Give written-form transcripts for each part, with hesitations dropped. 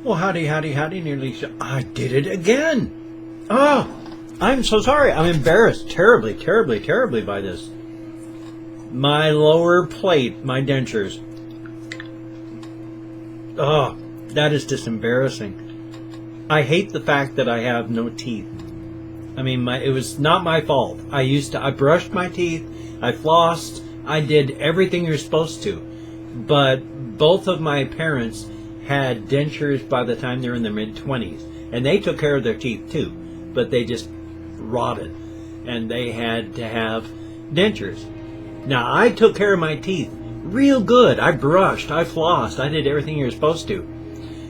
Well, howdy, nearly. I did it again. Oh, I'm so sorry. I'm embarrassed terribly by this. My lower plate, my dentures. Oh, that is just embarrassing. I hate the fact that I have no teeth. I mean, it was not my fault. I brushed my teeth, I flossed, I did everything you're supposed to. But both of my parents had dentures by the time they were in their mid-20s. And they took care of their teeth too. But they just rotted. And they had to have dentures. Now, I took care of my teeth real good. I brushed, I flossed, I did everything you're supposed to.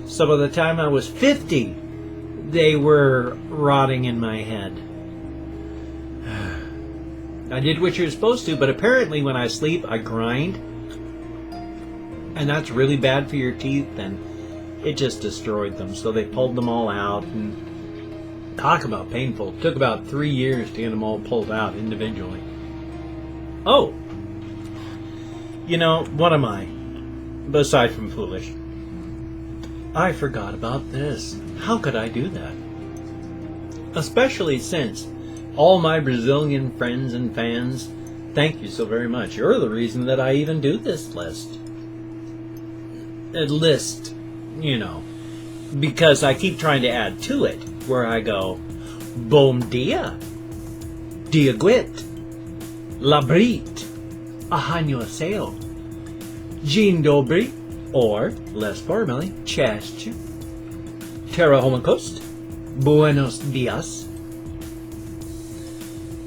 So by the time I was 50, they were rotting in my head. I did what you're supposed to, but apparently when I sleep, I grind. And that's really bad for your teeth, and it just destroyed them. So they pulled them all out, and talk about painful. It took about 3 years to get them all pulled out individually. Oh! You know, what am I? Aside from foolish. I forgot about this. How could I do that? Especially since all my Brazilian friends and fans, thank you so very much. You're the reason that I even do this list. A list, you know, because I keep trying to add to it, where I go, Bom dia, dia guit, labrit, ahanyo Dzień dobry, or, less formally, cześć, terra homokost, buenos dias,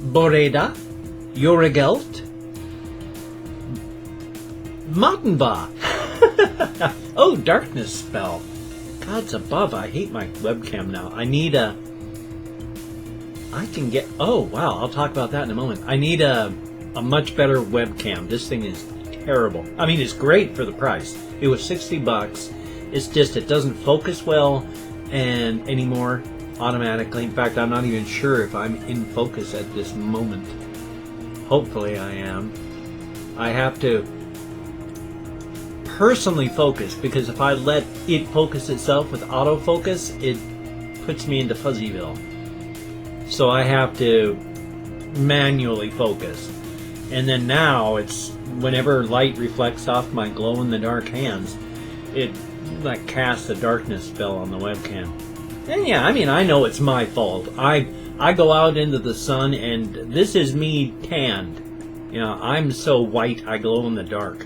boreda, Joragelt, Mattenba. Oh, darkness spell. Gods above, I hate my webcam now. I can get... Oh, wow, I'll talk about that in a moment. I need a much better webcam. This thing is terrible. I mean, it's great for the price. It was $60. It's just, it doesn't focus well and anymore automatically. In fact, I'm not even sure if I'm in focus at this moment. Hopefully I am. I have to personally focus, because if I let it focus itself with autofocus, it puts me into Fuzzyville. So I have to manually focus. And then now it's whenever light reflects off my glow-in-the-dark hands, it like casts a darkness spell on the webcam. And yeah, I mean, I know it's my fault. I go out into the sun and this is me tanned. You know, I'm so white I glow in the dark.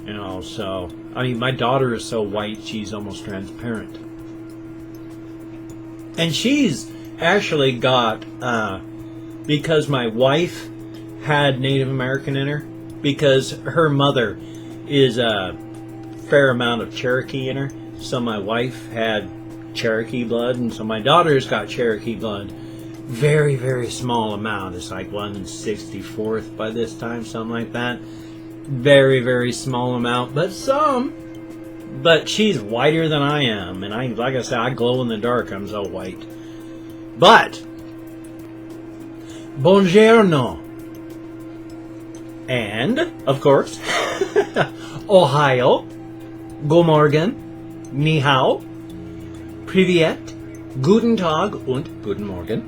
You know, so, I mean, my daughter is so white, she's almost transparent. And she's actually got, because my wife had Native American in her, because her mother is a fair amount of Cherokee in her, so my wife had Cherokee blood, and so my daughter's got Cherokee blood. Very, very small amount. It's like 1/64th by this time, something like that. Very, very small amount, but some. But she's whiter than I am, and like I said, I glow in the dark. I'm so white. But buongiorno, and of course, Ohio, God morgen, ni hao, privyet, guten tag und guten morgen,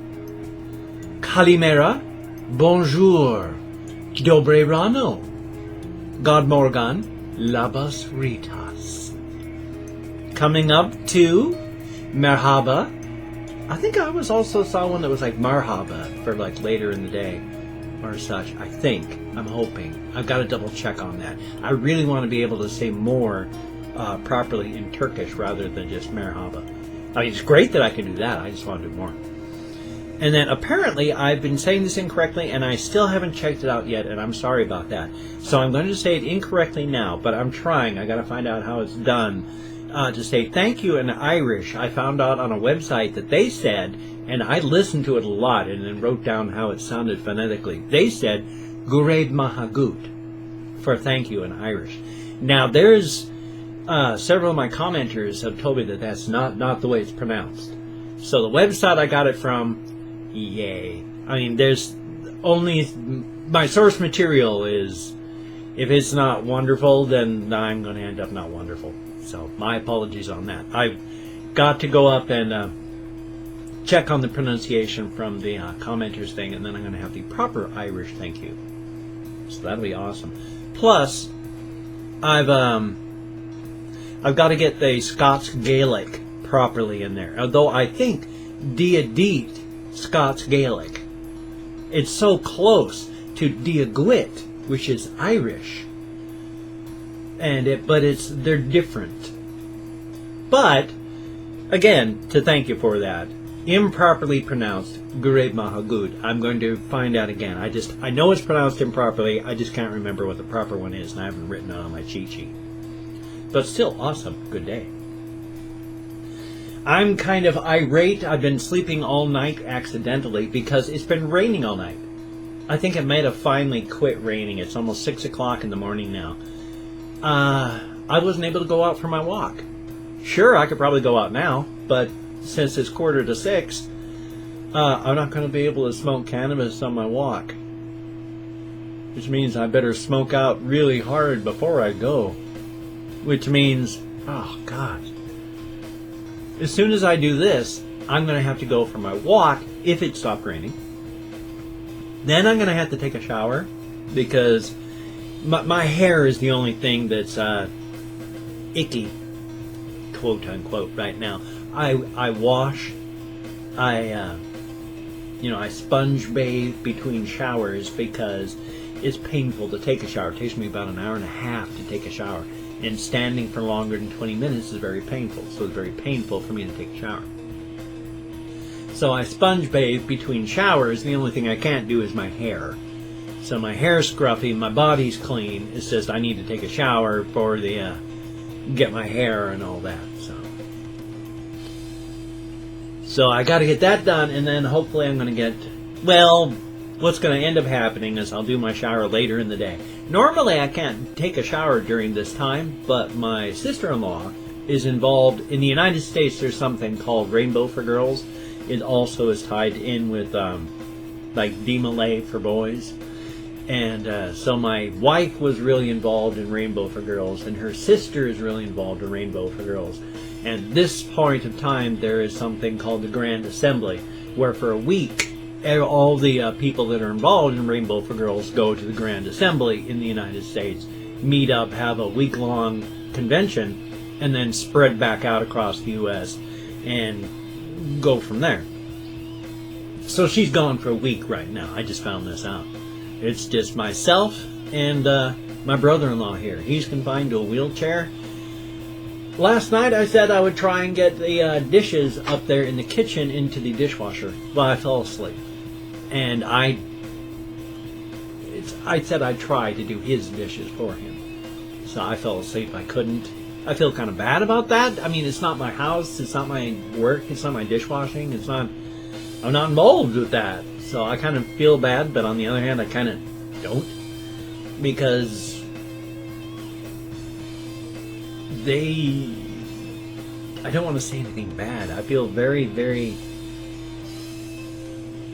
kalimera, bonjour, dobre rano, God morgan, labas ritas. Coming up to merhaba. I think I also saw one that was like marhaba for like later in the day or such. I think. I'm hoping. I've got to double check on that. I really want to be able to say more properly in Turkish rather than just merhaba. I mean, it's great that I can do that. I just want to do more. And then apparently I've been saying this incorrectly and I still haven't checked it out yet, and I'm sorry about that. So I'm going to say it incorrectly now, but I'm trying. I got to find out how it's done. To say thank you in Irish, I found out on a website that they said, and I listened to it a lot and then wrote down how it sounded phonetically. They said Gureid Mahagut for thank you in Irish. Now there's several of my commenters have told me that that's not the way it's pronounced. So the website I got it from, yay. I mean, there's only my source material is, if it's not wonderful, then I'm going to end up not wonderful. So my apologies on that. I've got to go up and check on the pronunciation from the commenters thing, and then I'm going to have the proper Irish thank you. So that'll be awesome. Plus, I've got to get the Scots Gaelic properly in there. Although I think Diadeet Scots Gaelic, it's so close to Diagwit, which is Irish, but they're different. But again, to thank you for that, improperly pronounced Gureb Mahagud. I'm going to find out again. I know it's pronounced improperly. I just can't remember what the proper one is, and I haven't written it on my cheat sheet. But still, awesome. Good day. I'm kind of irate. I've been sleeping all night accidentally because it's been raining all night. I think it might have finally quit raining. It's almost 6 o'clock in the morning now. I wasn't able to go out for my walk. Sure, I could probably go out now, but since it's 5:45, I'm not going to be able to smoke cannabis on my walk. Which means I better smoke out really hard before I go. Which means, oh God. As soon as I do this, I'm going to have to go for my walk if it stopped raining. Then I'm going to have to take a shower because my hair is the only thing that's icky, quote unquote, right now. I wash, I sponge bathe between showers because it's painful to take a shower. It takes me about an hour and a half to take a shower. And standing for longer than 20 minutes is very painful. So it's very painful for me to take a shower. So I sponge bathe between showers. The only thing I can't do is my hair. So my hair's scruffy, my body's clean. It's just I need to take a shower for the get my hair and all that. So I got to get that done, and then hopefully I'm going to get, well, what's going to end up happening is I'll do my shower later in the day. Normally I can't take a shower during this time, but my sister-in-law is involved. In the United States, there's something called Rainbow for Girls. It also is tied in with like DMLA for boys. And so my wife was really involved in Rainbow for Girls, and her sister is really involved in Rainbow for Girls. And this point of time, there is something called the Grand Assembly, where for a week, all the people that are involved in Rainbow for Girls go to the Grand Assembly in the United States, meet up, have a week-long convention, and then spread back out across the U.S. and go from there. So she's gone for a week right now. I just found this out. It's just myself and my brother-in-law here. He's confined to a wheelchair. Last night I said I would try and get the dishes up there in the kitchen into the dishwasher. Well, I fell asleep. And I said I'd try to do his dishes for him. So I fell asleep. I couldn't. I feel kind of bad about that. I mean, it's not my house. It's not my work. It's not my dishwashing. I'm not involved with that. So I kind of feel bad, but on the other hand, I kind of don't. Because I don't want to say anything bad. I feel very, very...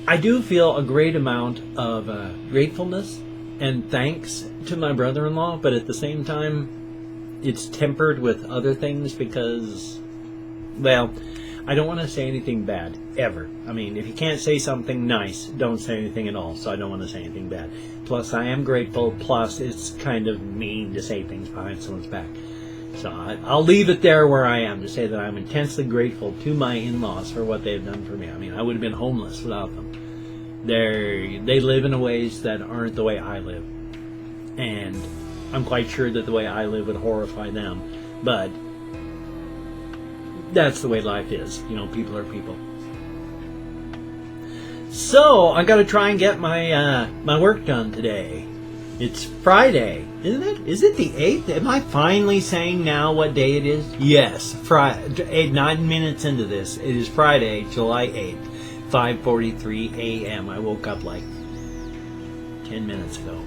I do feel a great amount of gratefulness and thanks to my brother-in-law, but at the same time, it's tempered with other things because, well, I don't want to say anything bad, ever. I mean, if you can't say something nice, don't say anything at all, so I don't want to say anything bad. Plus, I am grateful, plus it's kind of mean to say things behind someone's back. So I'll leave it there where I am to say that I'm intensely grateful to my in-laws for what they've done for me. I mean, I would have been homeless without them. They live in ways that aren't the way I live. And I'm quite sure that the way I live would horrify them. But that's the way life is. You know, people are people. So I got to try and get my my work done today. It's Friday, isn't it? Is it the 8th? Am I finally saying now what day it is? Yes, Friday. 9 minutes into this, it is Friday, July 8th, 5:43 a.m. I woke up like 10 minutes ago.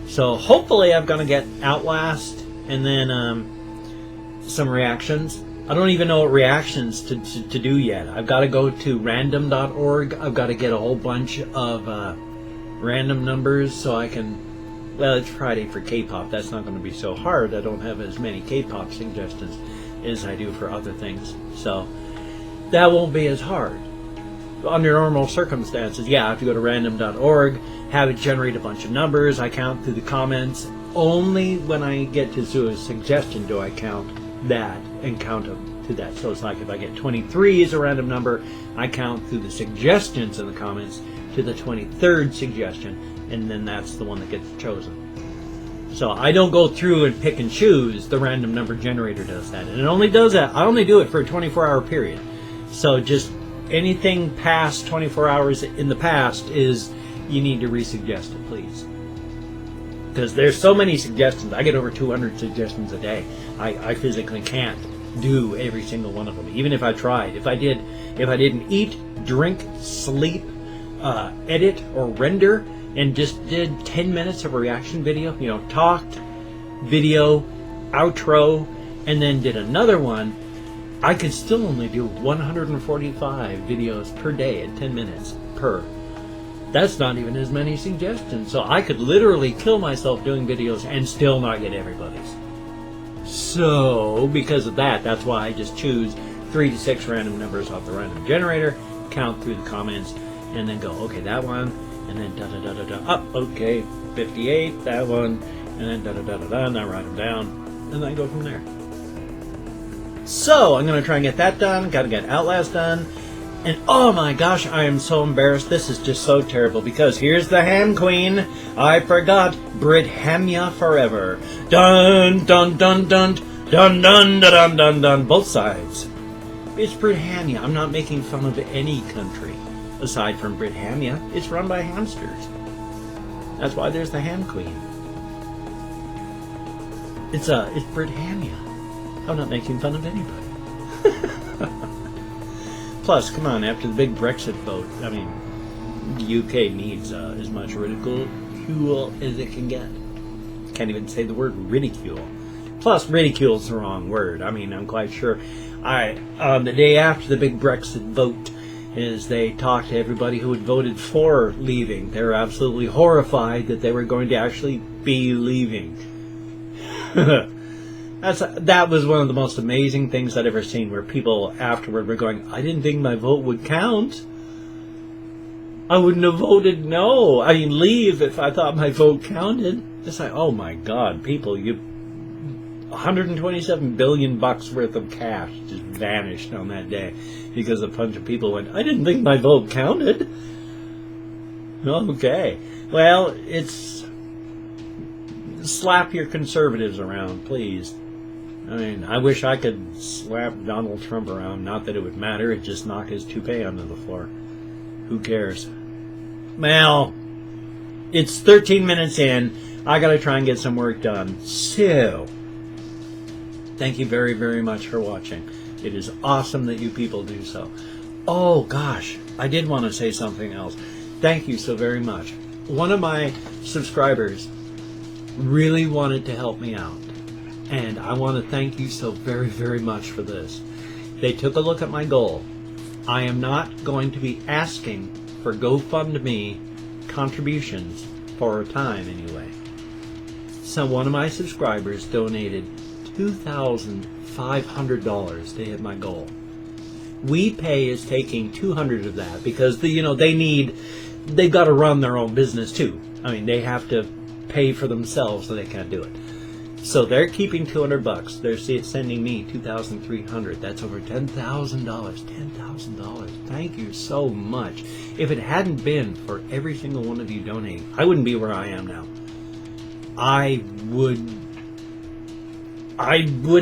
So hopefully I'm going to get Outlast and then some reactions. I don't even know what reactions to do yet. I've got to go to random.org. I've got to get a whole bunch of random numbers so I can well, it's Friday for K-pop. That's not going to be so hard. I don't have as many K-pop suggestions as I do for other things. So that won't be as hard. Under normal circumstances, yeah, I have to go to random.org, have it generate a bunch of numbers. I count through the comments. Only when I get to a suggestion do I count that and count them to that. So it's like if I get 23 as a random number, I count through the suggestions in the comments to the 23rd suggestion, and then that's the one that gets chosen. So I don't go through and pick and choose. The random number generator does that, and it only does that. I only do it for a 24-hour period. So just anything past 24 hours in the past is you need to resuggest it, please. Because there's so many suggestions. I get over 200 suggestions a day. I physically can't do every single one of them, even if I tried. If I didn't eat, drink, sleep, edit, or render, and just did 10 minutes of a reaction video, talked, video, outro, and then did another one, I could still only do 145 videos per day at 10 minutes per. That's not even as many suggestions. So I could literally kill myself doing videos and still not get everybody's. So because of that, that's why I just choose 3 to 6 random numbers off the random generator, count through the comments, and then go, okay, that one, and then da-da-da-da-da, okay, 58, that one, and then da-da-da-da-da, and I write them down, and then go from there. So I'm going to try and get that done. Got to get Outlast done. And oh my gosh, I am so embarrassed. This is just so terrible because here's the Ham Queen. I forgot. Brithamia forever. Dun dun dun dun dun dun dun dun dun dun. Both sides. It's Brithamia. I'm not making fun of any country aside from Brithamia. It's run by hamsters. That's why there's the Ham Queen. It's Brithamia. I'm not making fun of anybody. Plus, come on, after the big Brexit vote, I mean, the UK needs as much ridicule as it can get. Can't even say the word ridicule. Plus, ridicule's the wrong word. I mean, I'm quite sure. The day after the big Brexit vote, is they talked to everybody who had voted for leaving. They were absolutely horrified that they were going to actually be leaving. That was one of the most amazing things I'd ever seen, where people afterward were going, I didn't think my vote would count. I wouldn't have voted no. I mean, leave if I thought my vote counted. It's like, oh my God, people, $127 billion worth of cash just vanished on that day because a bunch of people went, I didn't think my vote counted. Okay. Well, slap your conservatives around, please. I mean, I wish I could slap Donald Trump around. Not that it would matter. It'd just knock his toupee onto the floor. Who cares? Well, it's 13 minutes in. I got to try and get some work done. So, thank you very, very much for watching. It is awesome that you people do so. Oh, gosh. I did want to say something else. Thank you so very much. One of my subscribers really wanted to help me out. And I want to thank you so very, very much for this. They took a look at my goal. I am not going to be asking for GoFundMe contributions for a time anyway. So one of my subscribers donated $2,500 to hit my goal. WePay is taking 200 of that because they've got to run their own business too. I mean, they have to pay for themselves, so they can't do it. So they're keeping $200. They're sending me $2,300. That's over $10,000. $10,000. Thank you so much. If it hadn't been for every single one of you donating, I wouldn't be where I am now. I would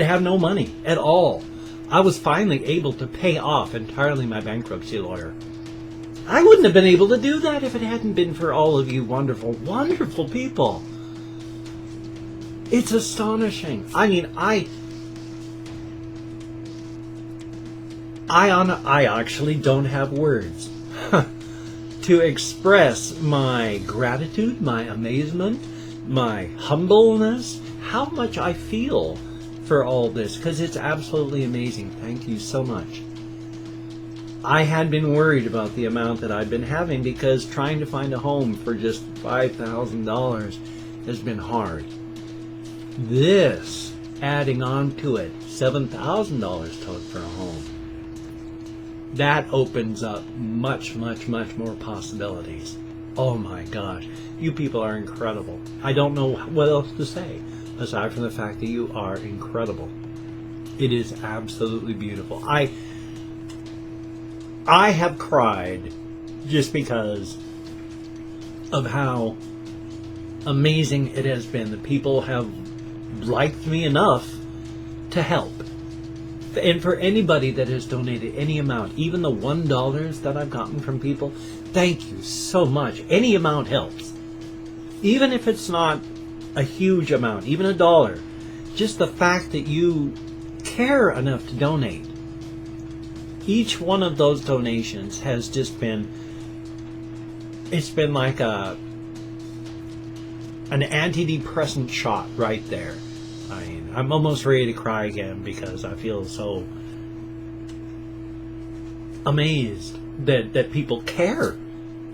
have no money at all. I was finally able to pay off entirely my bankruptcy lawyer. I wouldn't have been able to do that if it hadn't been for all of you wonderful, wonderful people. It's astonishing. I mean, I actually don't have words to express my gratitude, my amazement, my humbleness, how much I feel for all this, because it's absolutely amazing. Thank you so much. I had been worried about the amount that I'd been having because trying to find a home for just $5,000 has been hard. This, adding on to it, $7,000 to look for a home. That opens up much, much, much more possibilities. Oh my gosh, you people are incredible. I don't know what else to say, aside from the fact that you are incredible. It is absolutely beautiful. I have cried just because of how amazing it has been. The people have liked me enough to help. And for anybody that has donated any amount, even the $1 that I've gotten from people, thank you so much. Any amount helps. Even if it's not a huge amount, even $1, just the fact that you care enough to donate. Each one of those donations has just been, it's been like an antidepressant shot right there. I mean, I'm almost ready to cry again because I feel so amazed that people care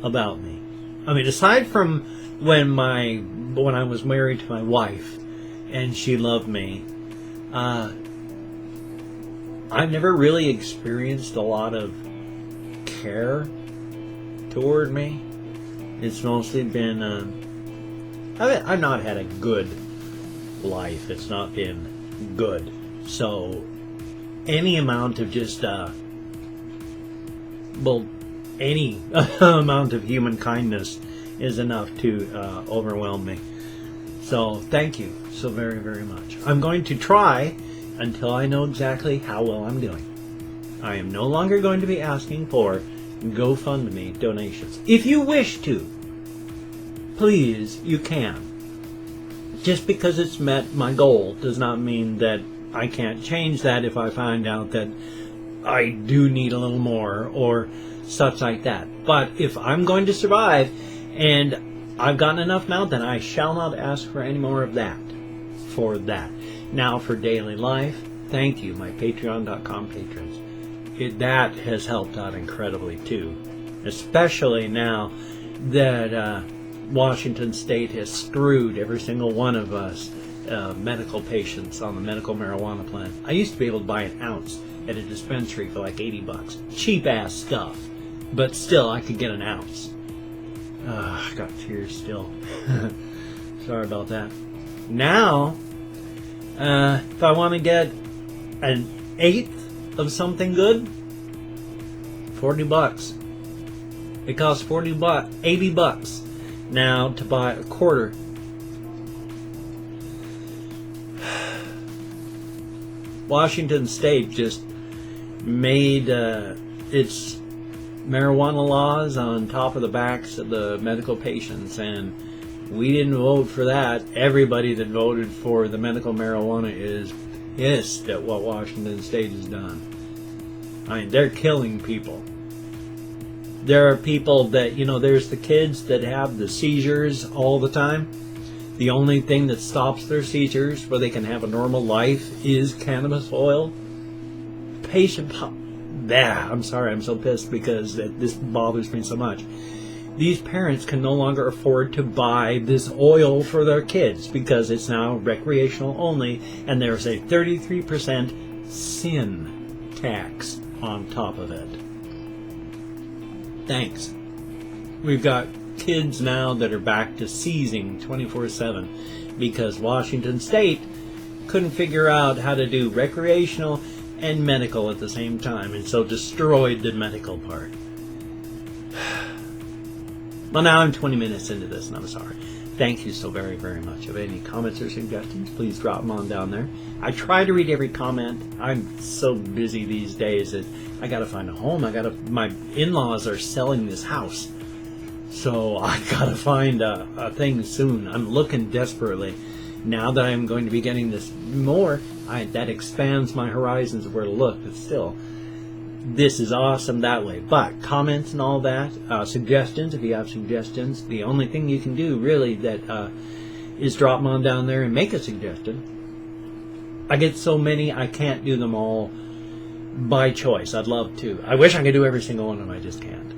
about me. I mean, aside from when I was married to my wife and she loved me, I've never really experienced a lot of care toward me. It's mostly been, I've not had a good life. It's not been good. So any amount of just, any amount of human kindness is enough to overwhelm me. So thank you so very, very much. I'm going to try until I know exactly how well I'm doing. I am no longer going to be asking for GoFundMe donations. If you wish to, please, you can. Just because it's met my goal does not mean that I can't change that if I find out that I do need a little more or such like that. But if I'm going to survive and I've gotten enough now, then I shall not ask for any more of that. For that. Now for daily life, thank you, my Patreon.com patrons. That has helped out incredibly too. Especially now that Washington State has screwed every single one of us medical patients on the medical marijuana plan. I used to be able to buy an ounce at a dispensary for like $80. Cheap ass stuff. But still, I could get an ounce. I got tears still. Sorry about that. Now, if I want to get an eighth of something good, $40. It costs $80 now to buy a quarter. Washington State just made its marijuana laws on top of the backs of the medical patients, and we didn't vote for that. Everybody that voted for the medical marijuana is pissed at what Washington State has done. I mean, they're killing people. There are people that, there's the kids that have the seizures all the time. The only thing that stops their seizures where they can have a normal life is cannabis oil. I'm sorry, I'm so pissed because this bothers me so much. These parents can no longer afford to buy this oil for their kids because it's now recreational only, and there's a 33% sin tax on top of it. Thanks. We've got kids now that are back to seizing 24/7 because Washington State couldn't figure out how to do recreational and medical at the same time, and so destroyed the medical part. Well, now I'm 20 minutes into this, and I'm sorry. Thank you so very, very much. If any comments or suggestions, please drop them on down there. I try to read every comment. I'm so busy these days that I got to find a home. My in-laws are selling this house, so I got to find a thing soon. I'm looking desperately. Now that I'm going to be getting this more, that expands my horizons of where to look, but still, this is awesome that way. But comments and all that, suggestions, if you have suggestions, the only thing you can do really that is drop them on down there and make a suggestion. I get so many, I can't do them all by choice. I'd love to. I wish I could do every single one of them, I just can't.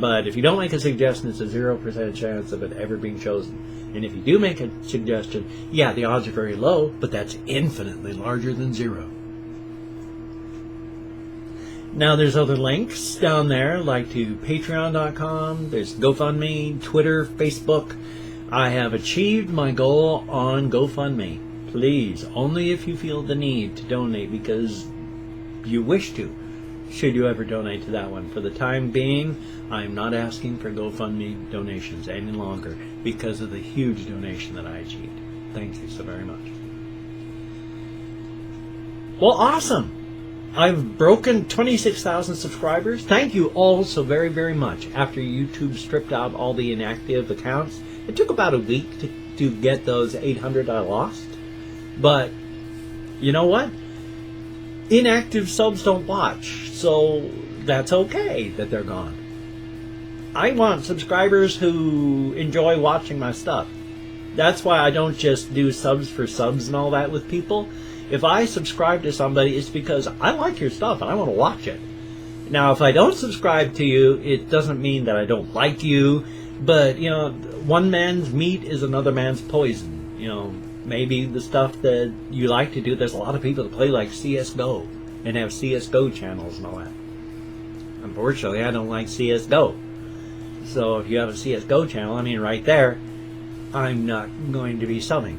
But if you don't make a suggestion, it's a 0% chance of it ever being chosen. And if you do make a suggestion, yeah, the odds are very low, but that's infinitely larger than 0. Now there's other links down there, like to patreon.com, there's GoFundMe, Twitter, Facebook. I have achieved my goal on GoFundMe. Please, only if you feel the need to donate because you wish to, should you ever donate to that one. For the time being, I'm not asking for GoFundMe donations any longer because of the huge donation that I achieved. Thank you so very much. Well, awesome. I've broken 26,000 subscribers. Thank you all so very, very much. After YouTube stripped out all the inactive accounts, it took about a week to get those 800 I lost. But you know what? Inactive subs don't watch, so that's okay that they're gone. I want subscribers who enjoy watching my stuff. That's why I don't just do subs for subs and all that with people. If I subscribe to somebody, it's because I like your stuff and I want to watch it. Now, if I don't subscribe to you, it doesn't mean that I don't like you. But, you know, one man's meat is another man's poison. You know, maybe the stuff that you like to do, there's a lot of people that play like CSGO and have CSGO channels and all that. Unfortunately, I don't like CSGO. So if you have a CSGO channel, I mean, right there, I'm not going to be subbing.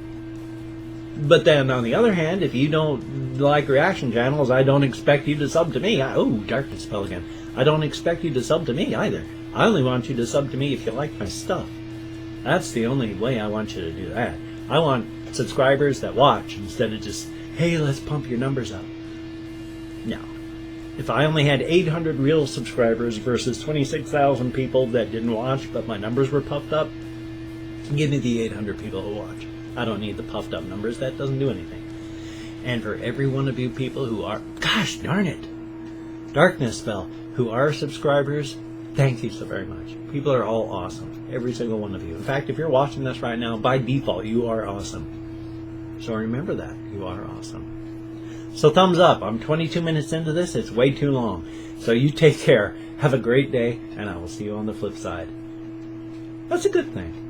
But then, on the other hand, if you don't like reaction channels, I don't expect you to sub to me. Oh, darkness spell again. I don't expect you to sub to me either. I only want you to sub to me if you like my stuff. That's the only way I want you to do that. I want subscribers that watch instead of just, hey, let's pump your numbers up. No. If I only had 800 real subscribers versus 26,000 people that didn't watch, but my numbers were puffed up, give me the 800 people who watch. I don't need the puffed up numbers. That doesn't do anything. And for every one of you people who are, gosh darn it, darkness spell, who are subscribers, thank you so very much. People are all awesome. Every single one of you. In fact, if you're watching this right now, by default, you are awesome. So remember that. You are awesome. So thumbs up. I'm 22 minutes into this. It's way too long. So you take care. Have a great day, and I will see you on the flip side. That's a good thing.